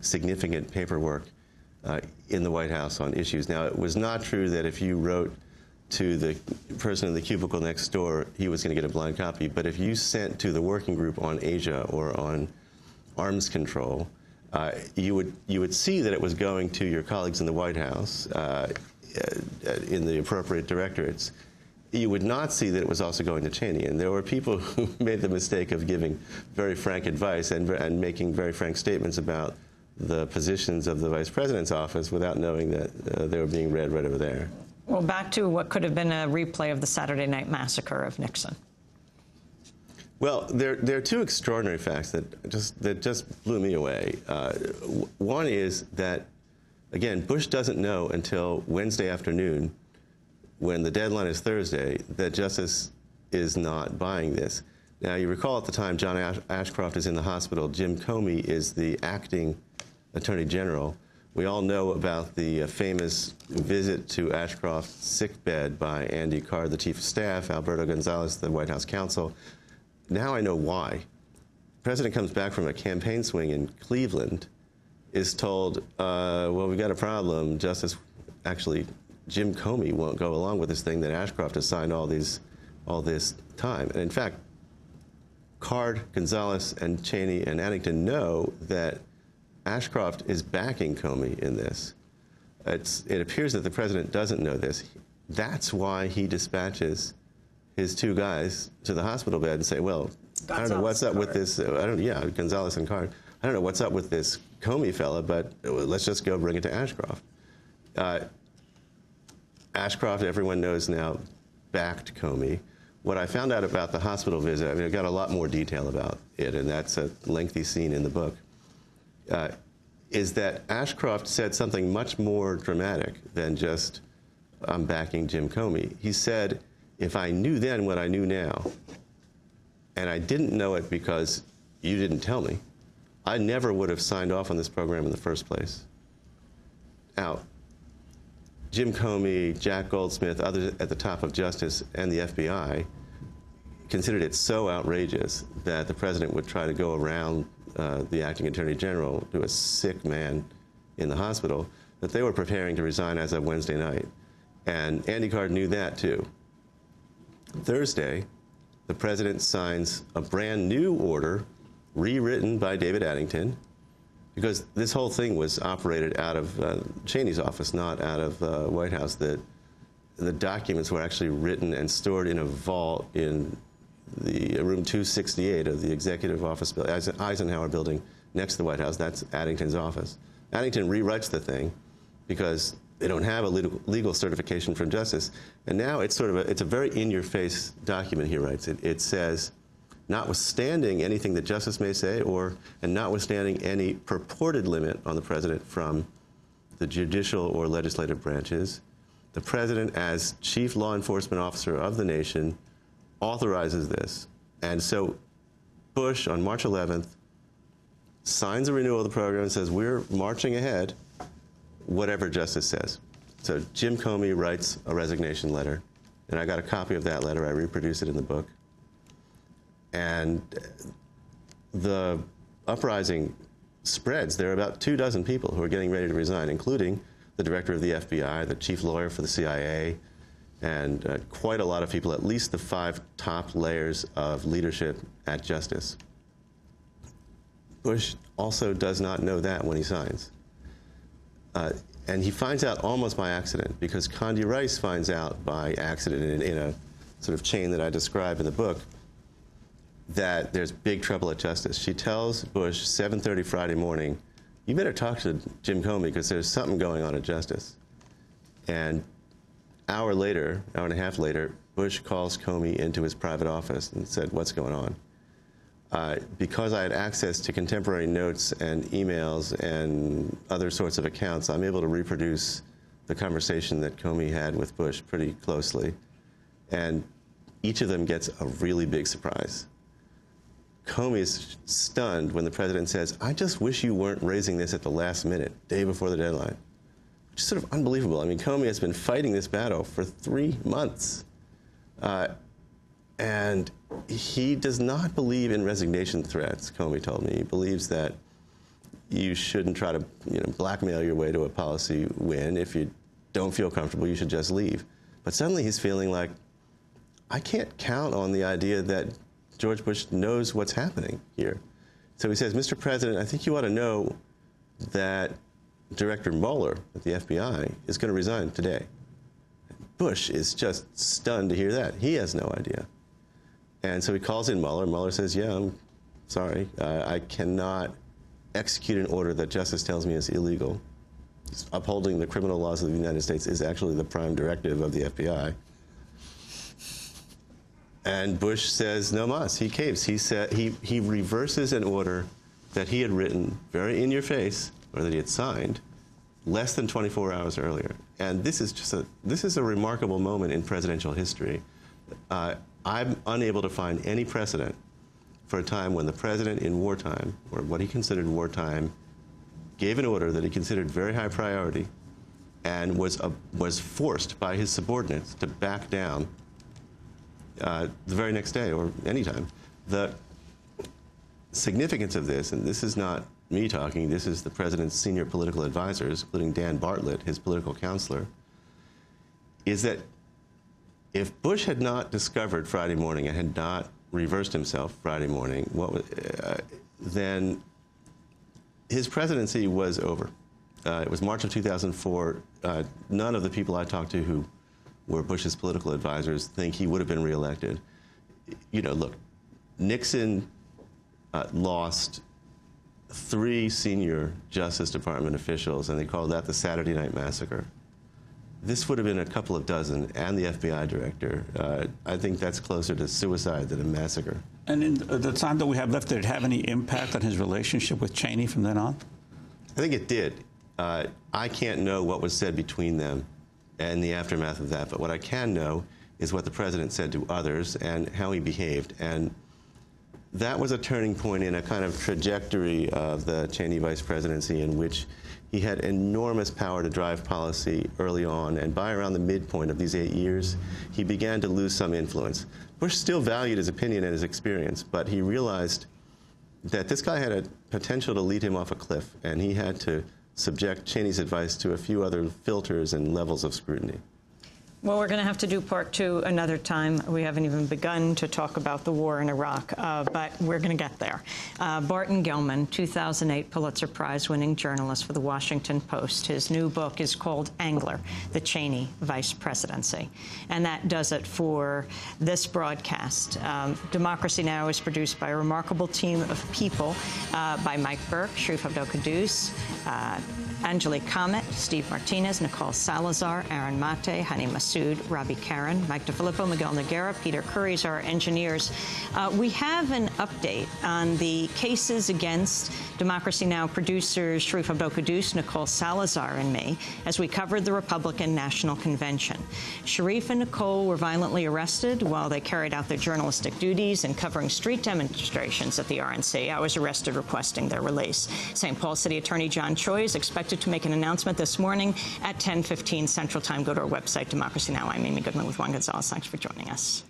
significant paperwork in the White House on issues. Now, it was not true that if you wrote to the person in the cubicle next door, he was going to get a blind copy. But if you sent to the working group on Asia or on arms control, you would see that it was going to your colleagues in the White House in the appropriate directorates. You would not see that it was also going to Cheney. And there were people who made the mistake of giving very frank advice and making very frank statements about the positions of the Vice President's office without knowing that they were being read right over there. Well, back to what could have been a replay of the Saturday night massacre of Nixon. Well, there are two extraordinary facts that just blew me away. One is that, again, Bush doesn't know until Wednesday afternoon, when the deadline is Thursday, that Justice is not buying this. Now, you recall at the time John Ashcroft is in the hospital. Jim Comey is the acting Attorney General. We all know about the famous visit to Ashcroft's sickbed by Andy Card, the Chief of Staff, Alberto Gonzales, the White House counsel. Now I know why. The president comes back from a campaign swing in Cleveland, is told, well, we got a problem. Actually, Jim Comey won't go along with this thing that Ashcroft has signed all this time. And in fact, Card, Gonzales, and Cheney and Addington know that Ashcroft is backing Comey in this. It appears that the president doesn't know this. That's why he dispatches his two guys to the hospital bed and say, well, I don't know what's up with this. Gonzales and Card. I don't know what's up with this Comey fella, but let's just go bring it to Ashcroft. Ashcroft, everyone knows now, backed Comey. What I found out about the hospital visit, I mean, I got a lot more detail about it, and that's a lengthy scene in the book, is that Ashcroft said something much more dramatic than just, I'm backing Jim Comey. He said, if I knew then what I knew now, and I didn't know it because you didn't tell me, I never would have signed off on this program in the first place. Now, Jim Comey, Jack Goldsmith, others at the top of Justice and the FBI considered it so outrageous that the president would try to go around the acting Attorney General to a sick man in the hospital, that they were preparing to resign as of Wednesday night. And Andy Card knew that too. Thursday, the president signs a brand new order rewritten by David Addington, because this whole thing was operated out of Cheney's office, not out of the White House. The documents were actually written and stored in a vault in the room 268 of the executive office, Eisenhower building next to the White House. That's Addington's office. Addington rewrites the thing because they don't have a legal certification from Justice. And now it's it's a very in-your-face document, he writes. It says, notwithstanding anything that Justice may say, and notwithstanding any purported limit on the president from the judicial or legislative branches, the president, as chief law enforcement officer of the nation, authorizes this. And so Bush, on March 11th, signs a renewal of the program and says, we're marching ahead, whatever Justice says. So Jim Comey writes a resignation letter, and I got a copy of that letter. I reproduce it in the book. And the uprising spreads. There are about 24 people who are getting ready to resign, including the director of the FBI, the chief lawyer for the CIA, and quite a lot of people, at least the 5 top layers of leadership at Justice. Bush also does not know that when he signs. And he finds out almost by accident, because Condi Rice finds out by accident in a sort of chain that I describe in the book, that there's big trouble at Justice. She tells Bush 7:30 Friday morning, you better talk to Jim Comey because there's something going on at Justice. And hour and a half later, Bush calls Comey into his private office and said, what's going on? Because I had access to contemporary notes and emails and other sorts of accounts, I'm able to reproduce the conversation that Comey had with Bush pretty closely. And each of them gets a really big surprise. Comey is stunned when the president says, I just wish you weren't raising this at the last minute, day before the deadline. Which is sort of unbelievable. I mean, Comey has been fighting this battle for 3 months. And he does not believe in resignation threats, Comey told me. He believes that you shouldn't try to blackmail your way to a policy win. If you don't feel comfortable, you should just leave. But suddenly he's feeling like, I can't count on the idea that George Bush knows what's happening here. So he says, Mr. President, I think you ought to know that Director Mueller at the FBI is going to resign today. Bush is just stunned to hear that. He has no idea. And so he calls in Mueller. Mueller says, yeah, I'm sorry. I cannot execute an order that justice tells me is illegal. Upholding the criminal laws of the United States is actually the prime directive of the FBI. And Bush says no mas. He caves. He said he reverses an order that he had written very in your face, or that he had signed, less than 24 hours earlier. And this is a remarkable moment in presidential history. I'm unable to find any precedent for a time when the president in wartime, or what he considered wartime, gave an order that he considered very high priority and was forced by his subordinates to back down the very next day or anytime. The significance of this, and this is not me talking, this is the president's senior political advisors, including Dan Bartlett, his political counselor, is that if Bush had not discovered Friday morning and had not reversed himself Friday morning, then his presidency was over. It was March of 2004. None of the people I talked to who were Bush's political advisors think he would have been reelected. Look, Nixon lost 3 senior Justice Department officials, and they called that the Saturday Night Massacre. This would have been a couple of dozen, and the FBI director. I think that's closer to suicide than a massacre. And in the time that we have left, did it have any impact on his relationship with Cheney from then on? I think it did. I can't know what was said between them and the aftermath of that, but what I can know is what the president said to others and how he behaved. And that was a turning point in a kind of trajectory of the Cheney Vice Presidency, in which he had enormous power to drive policy early on, and by around the midpoint of these 8 years, he began to lose some influence. Bush still valued his opinion and his experience, but he realized that this guy had a potential to lead him off a cliff, and he had to subject Cheney's advice to a few other filters and levels of scrutiny. Well, we're going to have to do part 2 another time. We haven't even begun to talk about the war in Iraq, but we're going to get there. Barton Gellman, 2008 Pulitzer Prize-winning journalist for The Washington Post. His new book is called Angler, The Cheney Vice Presidency. And that does it for this broadcast. Democracy Now! Is produced by a remarkable team of people, by Mike Burke, Sharif Abdel-Qaddous, Angelique Comet, Steve Martinez, Nicole Salazar, Aaron Mate, Hani Massoud, Robbie Karen, Mike DeFilippo, Miguel Noguera, Peter Curry are our engineers. We have an update on the cases against Democracy Now! Producers Sharif Abdel-Qaddous, Nicole Salazar, and me as we covered the Republican National Convention. Sharif and Nicole were violently arrested while they carried out their journalistic duties and covering street demonstrations at the RNC. I was arrested requesting their release. St. Paul City Attorney John Choi is expected to make an announcement this morning at 10:15 Central Time. Go to our website, Democracy Now! I'm Amy Goodman with Juan Gonzalez. Thanks for joining us.